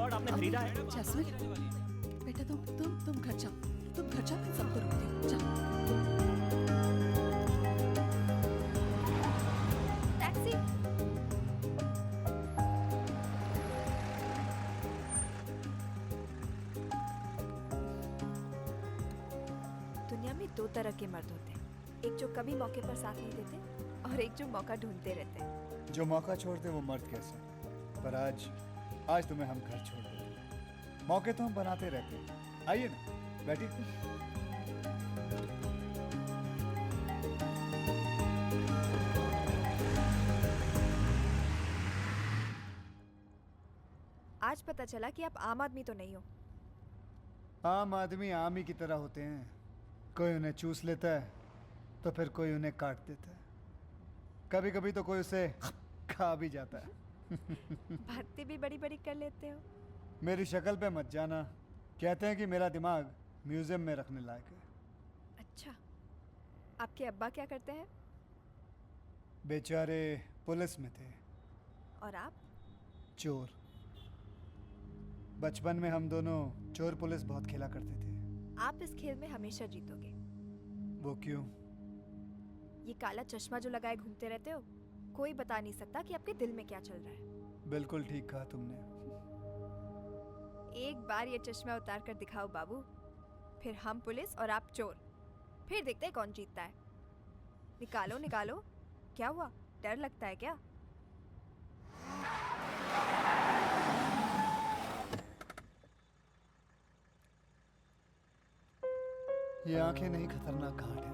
Record आपने खरीदा है। जैस्मिन, बेटा तुम घर जाओ, मैं सबको रोकती हूँ। जाओ। टैक्सी। दुनिया में दो तरह के मर्द होते हैं, एक जो कभी मौके पर साथ नहीं देते और एक जो मौका ढूंढते रहते हैं। जो मौका छोड़ते वो मर्द कैसे, पर आज तुम्हें हम घर छोड़ देते। मौके तो हम बनाते रहते हैं। आइए ना, बैठिए। आज पता चला कि आप आम आदमी तो नहीं हो। आम आदमी आम ही की तरह होते हैं, कोई उन्हें चूस लेता है तो फिर कोई उन्हें काट देता है, कभी कभी तो कोई उसे खा भी जाता है। बातें भी बड़ी बड़ी कर लेते हो। मेरी शक्ल पे मत जाना, कहते हैं कि मेरा दिमाग म्यूजियम में रखने लायक है। अच्छा, आपके अब्बा क्या करते हैं? बेचारे पुलिस में थे। और आप? चोर। बचपन में हम दोनों चोर पुलिस बहुत खेला करते थे। आप इस खेल में हमेशा जीतोगे। वो क्यों? ये काला चश्मा जो लगाए घूमते रहते हो, कोई बता नहीं सकता कि आपके दिल में क्या चल रहा है। बिल्कुल ठीक कहा तुमने। एक बार ये चश्मा उतार कर दिखाओ बाबू, फिर हम पुलिस और आप चोर, फिर देखते हैं कौन जीतता है। निकालो निकालो। क्या हुआ, डर लगता है क्या? ये आंखें नहीं खतरनाक घाट है।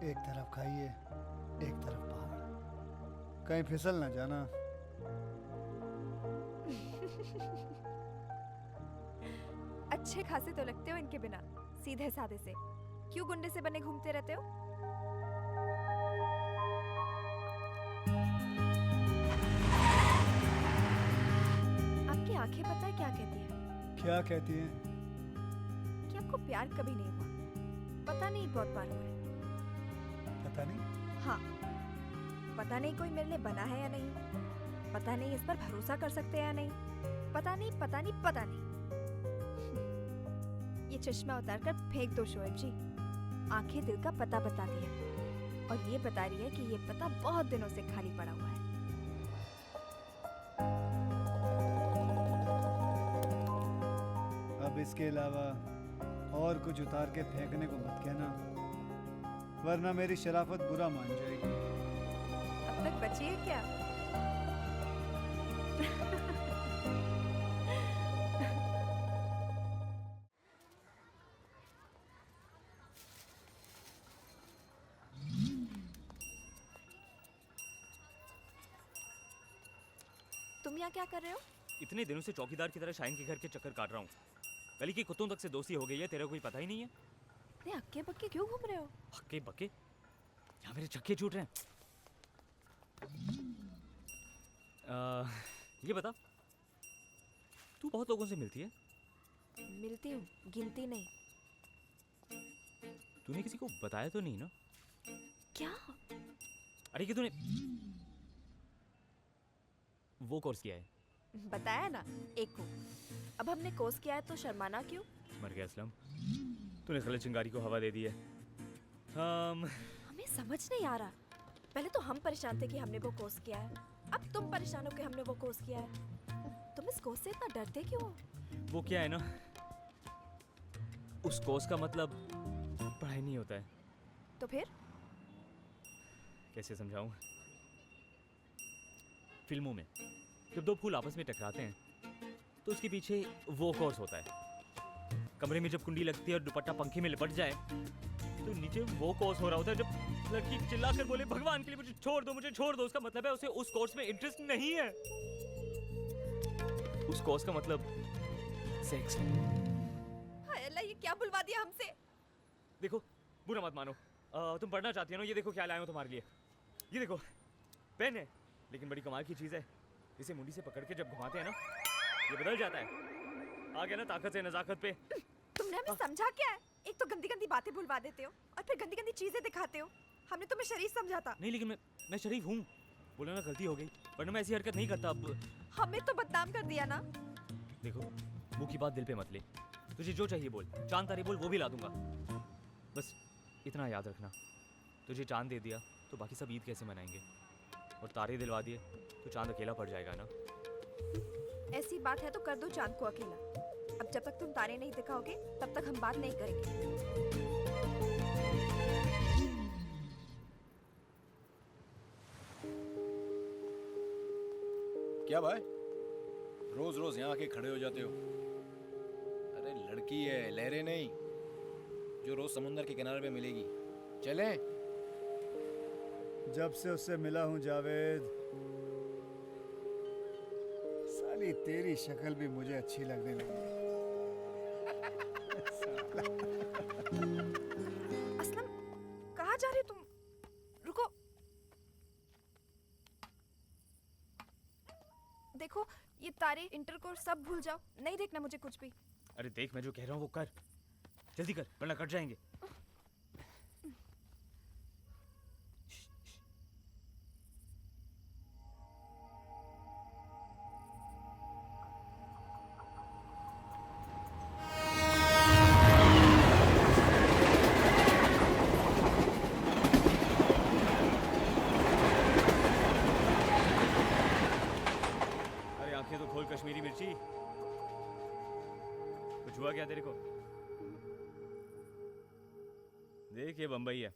एक तरफ खाइए, एक तरफ पहाड़, कहीं फिसल ना जाना। अच्छे खासे तो लगते हो इनके बिना, सीधे साधे से। क्यों गुंडे से बने घूमते रहते हो? आपकी आंखें पता है क्या कहती है? क्या कहती हैं? कि आपको प्यार कभी नहीं हुआ। पता नहीं बहुत बार हुआ है। पता नहीं। हाँ, पता नहीं कोई मेरे लिए बना है या नहीं, पता नहीं इस पर भरोसा कर सकते हैं या नहीं, पता नहीं पता नहीं पता नहीं। ये चश्मा उतार कर फेंक दो शोएब जी। आंखें दिल का पता बताती है, और ये बता रही है कि ये पता बहुत दिनों से खाली पड़ा हुआ है। अब इसके अलावा और कुछ उतार के फेंकने को मत कहना, वरना मेरी शराफत बुरा मान जाएगी। अब तक बची है क्या? तुम यहाँ क्या कर रहे हो? इतने दिनों से चौकीदार की तरह शाहीन के घर के चक्कर काट रहा हूँ। गली के कुत्तों तक से दोस्ती हो गई है, तेरा कोई पता ही नहीं है। इतने हक्के बक्के क्यों घूम रहे हो? हक्के बक्के? यहाँ मेरे चक्के छूट रहे हैं। ये बता, तू बहुत लोगों से मिलती है? मिलती हूँ, गिनती नहीं। तूने किसी को बताया तो नहीं ना? क्या? अरे कि तूने वो कोर्स किया है? बताया ना, एक को। अब हमने कोर्स किया है तो शर्माना क्यों? मर गया असलम, तूने खलत चिंगारी को हवा दे दी है। हमें समझ नहीं आ रहा। पहले तो हम परेशान थे कि हमने वो कोर्स किया है, अब तुम परेशान हो कि हमने वो कोर्स किया है। तुम इस कोर्स से इतना डरते क्यों हो? वो क्या है ना, उस कोर्स का मतलब पढ़ाई नहीं होता है। तो फिर? कैसे समझाऊं? फिल्मों में जब दो फूल आपस में टकराते हैं तो उसके पीछे वो कोर्स होता है। कमरे में जब कुंडी लगती है और दुपट्टा पंखे में लिपट जाए तो नीचे वो कोर्स हो रहा होता है। जब लड़की चिल्लाकर बोले भगवान के लिए मुझे छोड़ दो, मुझे छोड़ दो, उसका मतलब है उसे उस कोर्स में इंटरेस्ट नहीं है। उस कोर्स का मतलब सेक्स है। हाय अल्लाह, ये क्या बुलवा दिया हमसे? देखो, बुरा मत मानो, तुम पढ़ना चाहती हो ना? ये देखो क्या लाया हूं तुम्हारे लिए। ये देखो, पेन है, लेकिन बड़ी कमाल की चीज है। इसे मुंडी से पकड़ के जब घुमाते हैं ना, ये बदल जाता है। आ गया ना ताकत से नजाकत पे। तुमने हमें समझा क्या है? एक तो गंदी गंदी बातें बुलवा देते हो और फिर गंदी गंदी चीजें दिखाते हो। हमने तुम्हें शरीफ समझा था। नहीं, लेकिन मैं शरीफ हूँ। बोला ना, गलती हो गई, वरना मैं ऐसी हरकत नहीं करता। अब हमें तो बदनाम कर दिया ना। देखो, मुंह की बात दिल पे मत ले। तुझे जो चाहिए बोल, चांद तारे बोल, वो भी ला दूंगा। बस इतना याद रखना, तुझे चांद दे दिया तो बाकी सब ईद कैसे मनाएंगे, और तारे दिलवा दिए तो चांद अकेला पड़ जाएगा ना। ऐसी बात है तो कर दो चांद को अकेला। अब जब तक तुम तारे नहीं दिखाओगे तब तक हम बात नहीं करेंगे। क्या भाई, रोज रोज यहाँ आके खड़े हो जाते हो? अरे लड़की है, लहरें नहीं, जो रोज समुंदर के किनारे पे मिलेगी। चलें? जब से उससे मिला हूं जावेद, साली तेरी शक्ल भी मुझे अच्छी लगने लगी है। असलम, कहाँ जा रहे हो तुम? रुको। देखो, ये तारे इंटरकोर्स सब भूल जाओ, नहीं देखना मुझे कुछ भी। अरे देख, मैं जो कह रहा हूँ वो कर, जल्दी कर वरना कट जाएंगे। अरे आंखें तो खोल कश्मीरी मिर्ची, कुछ हुआ क्या तेरे को? देख, ये बम्बई है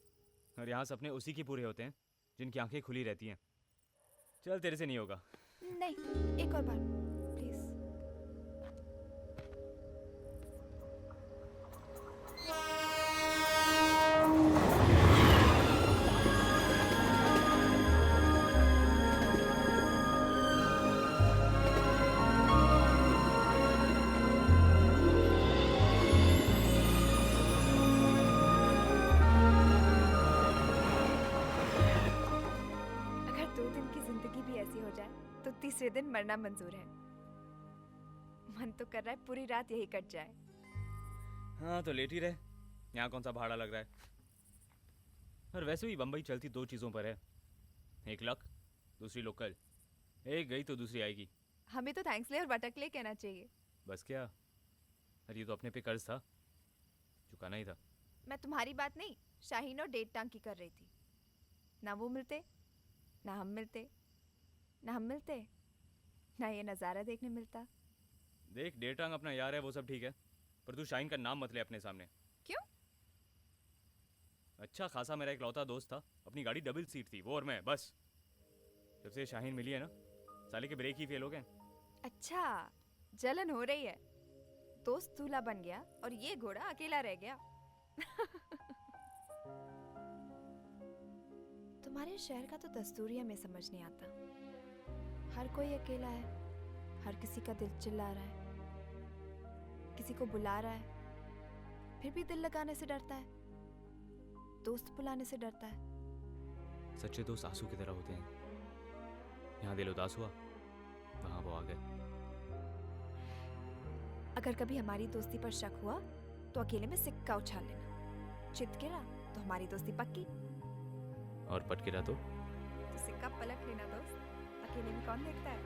और यहाँ सपने उसी के पूरे होते हैं जिनकी आंखें खुली रहती हैं। चल, तेरे से नहीं होगा। नहीं, एक और बार प्लीज। अगर 2 दिन की जिंदगी भी ऐसी हो जाए तो तीसरे दिन मरना मंजूर है। मन तो कर रहा है पूरी रात यही कट जाए। हाँ तो लेट ही रहे, यहाँ कौन सा भाड़ा लग रहा है। और वैसे भी बम्बई चलती 2 चीज़ों पर है, एक लक, दूसरी लोकल। एक गई तो दूसरी आएगी। हमें तो थैंक्स ले और बटक ले कहना चाहिए। बस क्या, अरे ये तो अपने पे कर्ज था, चुकाना ही था। मैं तुम्हारी बात नहीं, शाहीन और डेट टांग की कर रही थी। ना वो मिलते, ना हम मिलते, ना हम मिलते, ना ये नज़ारा देखने मिलता। देख, डेटांग अपना यार है, वो सब ठीक है, पर तू शाहीन का नाम मत ले अपने सामने। क्यों? अच्छा खासा मेरा एक लौता दोस्त था, अपनी गाड़ी डबल सीट थी, वो और मैं, बस। जब से शाहीन मिली है ना, साले के ब्रेक ही फेल हो गए। अच्छा, जलन हो रही है। दोस्त दूल्हा बन गया और ये घोड़ा अकेला रह गया। तुम्हारे शहर का तो दस्तूर ही हमें समझ नहीं आता। हर कोई अकेला है, हर किसी का दिल चिल्ला रहा है, किसी को बुला रहा है, फिर भी दिल लगाने से डरता है, दोस्त बुलाने से डरता है। सच्चे दोस्त आंसू की तरह होते हैं, यहाँ दिल उदास हुआ, वहाँ वो आ गए। अगर कभी हमारी दोस्ती पर शक हुआ तो अकेले में सिक्का उछाल लेना, चित गिरा तो हमारी दोस्ती पक्की, और पट गिरा तो सिक्का पलट लेना दोस्त, अकेले में कौन देखता है।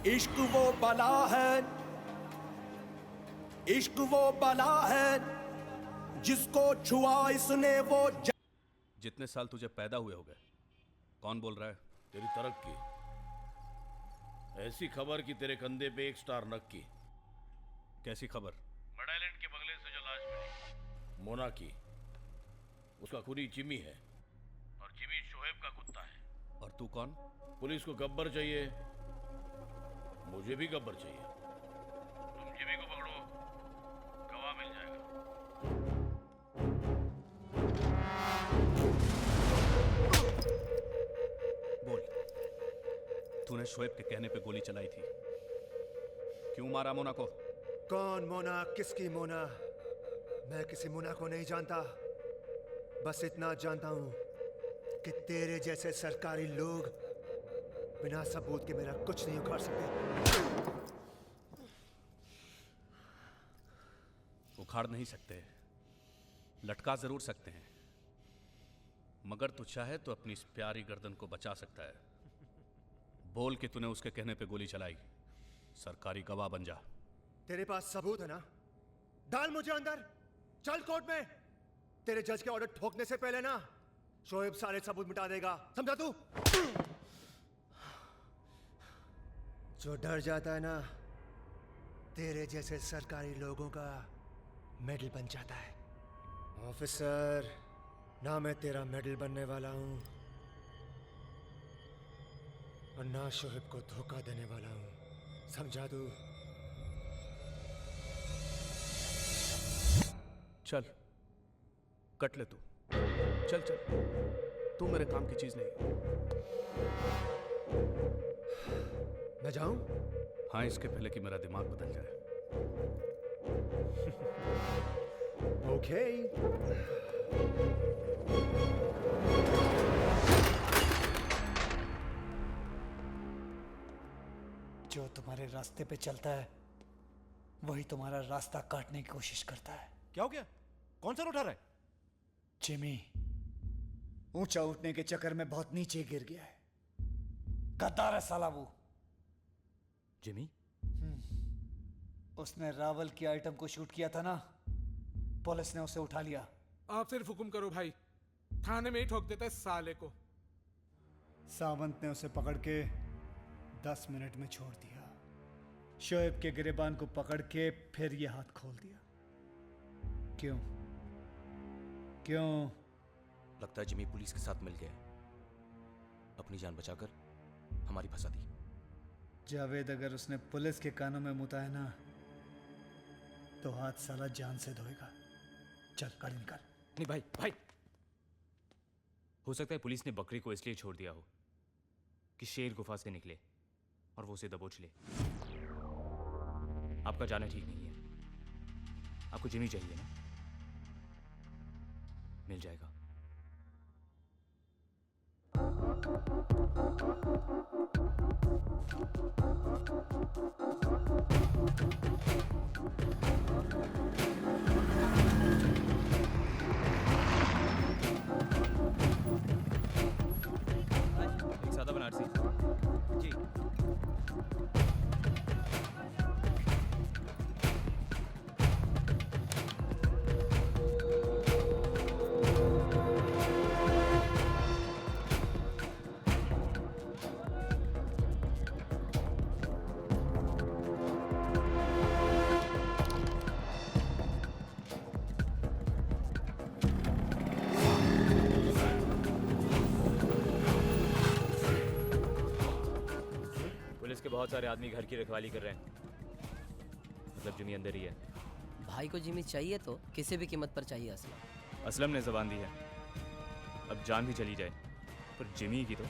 इश्क वो बला है, इश्क वो बला है, जिसको छुआ इसने वो जितने साल तुझे पैदा हुए हो गए, कौन बोल रहा है? तेरी तरक्की, ऐसी खबर कि तेरे कंधे पे एक स्टार नक की। कैसी खबर? बड़ा आइलैंड के बंगले से जो लाश मिली, मोना की, उसका खूनी जिमी है, और जिमी शोएब का कुत्ता है। और तू कौन? पुलिस को गब्बर चाहिए, मुझे भी गब्बर चाहिए। तुम जिमी को पकड़ो, गवाह मिल जाएगा। बोल, तूने शोएब के कहने पे गोली चलाई थी, क्यों मारा मोना को? कौन मोना, किसकी मोना? मैं किसी मोना को नहीं जानता, बस इतना जानता हूं कि तेरे जैसे सरकारी लोग बिना सबूत के मेरा कुछ नहीं उखाड़ सकते। उखाड़ नहीं सकते, लटका जरूर सकते हैं, मगर तू चाहे तो अपनी इस प्यारी गर्दन को बचा सकता है। बोल के तूने उसके कहने पे गोली चलाई। सरकारी गवाह बन जा। तेरे पास सबूत है ना? डाल मुझे अंदर, चल कोर्ट में। तेरे जज के ऑर्डर ठोकने से पहले ना शोएब सारे सबूत मिटा देगा, समझा तू? जो डर जाता है ना, तेरे जैसे सरकारी लोगों का मेडल बन जाता है। ऑफिसर, ना मैं तेरा मेडल बनने वाला हूं और ना शोएब को धोखा देने वाला हूं, समझा तू? चल कट ले तू। चल चल, तू मेरे काम की चीज नहीं। मैं जाऊं? हाँ, इसके पहले कि मेरा दिमाग बदल जाए। ओके। जो तुम्हारे रास्ते पे चलता है वही तुम्हारा रास्ता काटने की कोशिश करता है। क्या हो गया? कौन सा उठा रहा है? जिमी ऊंचा उठने के चक्कर में बहुत नीचे गिर गया है। गद्दार है साला वो। जिमी? उसने रावल की आइटम को शूट किया था ना, पुलिस ने उसे उठा लिया। आप सिर्फ हुक्म करो भाई, थाने में ही ठोक देता है साले को। सावंत ने उसे पकड़ के 10 मिनट में छोड़ दिया। शोएब के गिरेबान को पकड़ के फिर ये हाथ खोल दिया। क्यों? क्यों? लगता है जिमी पुलिस के साथ मिल गया। अपनी जान बचाकर हमारी फंसा दी। जावेद अगर उसने पुलिस के कानों में मुता है ना, तो हाथ साला जान से धोएगा। चल गाड़ी निकाल। नहीं भाई, भाई हो सकता है पुलिस ने बकरी को इसलिए छोड़ दिया हो कि शेर गुफा से निकले और वो उसे दबोच ले। आपका जाना ठीक नहीं है। आपको जिमी चाहिए ना? मिल जाएगा। एक सादा बनारसी जी। पुलिस के बहुत सारे आदमी घर की रखवाली कर रहे हैं। मतलब जिमी अंदर ही है। भाई को जिमी चाहिए तो किसी भी कीमत पर चाहिए असलम। असलम ने जबान दी है, अब जान भी चली जाए पर जिमी की तो।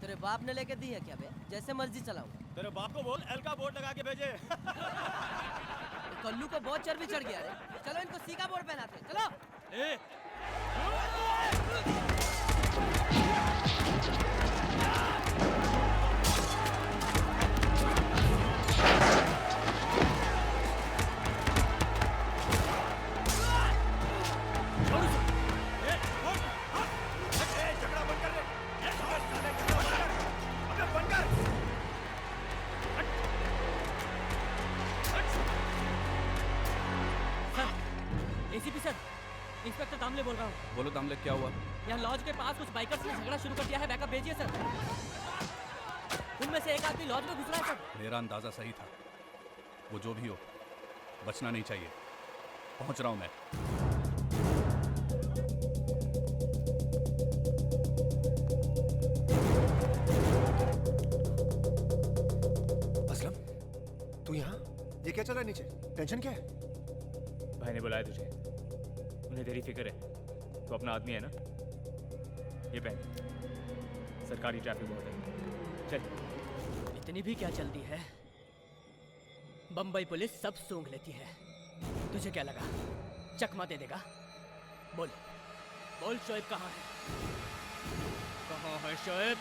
तेरे बाप ने लेके दी है क्या बे? जैसे मर्जी चलाऊंगा। तेरे बाप को बोल एल का बोर्ड लगा के भेजे। कल्लू को बहुत चर्बी चढ़ गया रे। चलो इनको सी का बोर्ड पहनाते हैं, चलो। एसीपी सर, इंस्पेक्टर दामले बोल रहा हूँ। बोलो दामले, क्या हुआ? यहाँ लॉज के पास कुछ बाइकर्स ने झगड़ा शुरू कर दिया है, बैकअप भेजिए सर। उनमें से एक आदमी लॉज में घुस रहा है सर। मेरा अंदाजा सही था। वो जो भी हो, बचना नहीं चाहिए। पहुंच रहा हूं मैं। असलम, तू यहाँ? ये क्या चल रहा है नीचे? टेंशन क्या है? भाई ने बुलाया तुझे। उन्हें तेरी फिक्र है। तो अपना आदमी है ना? ये पहन। सरकारी ट्रैफिक बहुत है। चल। कितनी भी क्या चलती है, बम्बई पुलिस सब सूंघ लेती है। तुझे क्या लगा चकमा दे देगा? बोल बोल, शोएब कहाँ है? कहाँ है शोएब?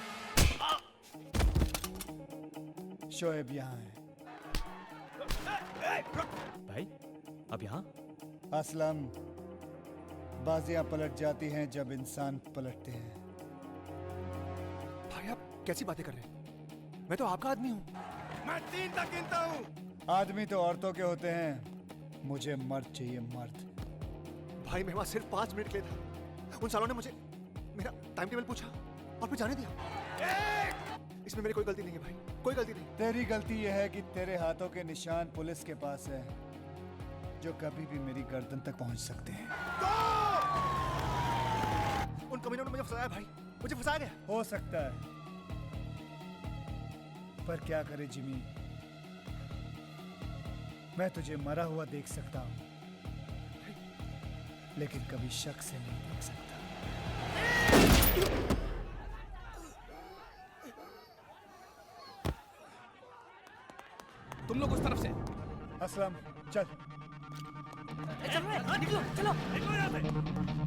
शोएब यहाँ है। भाई अब यहाँ? असलम, बाजियां पलट जाती हैं जब इंसान पलटते हैं। भाई आप कैसी बातें कर रहे हैं? मैं तो आपका आदमी हूँ। मैं 3 तक गिनता हूँ। आदमी तो औरतों के होते हैं, मुझे मर्द चाहिए, मर्द। भाई मैं वहां सिर्फ 5 मिनट के लिए था। उन सालों ने मुझे मेरा टाइम टेबल पूछा और फिर जाने दिया। इसमें मेरी कोई गलती नहीं है भाई, कोई गलती नहीं। तेरी गलती यह है कि तेरे हाथों के निशान पुलिस के पास है, जो कभी भी मेरी गर्दन तक पहुंच सकते हैं। उन कमीनों ने मुझे फंसाया भाई, मुझे फंसाया गया। हो सकता है, पर क्या करे जिमी, मैं तुझे मरा हुआ देख सकता हूं, लेकिन कभी शक से नहीं देख सकता। तुम लोग उस तरफ से। असलम चल। चलो निकलो, चलो निकलो यहाँ से।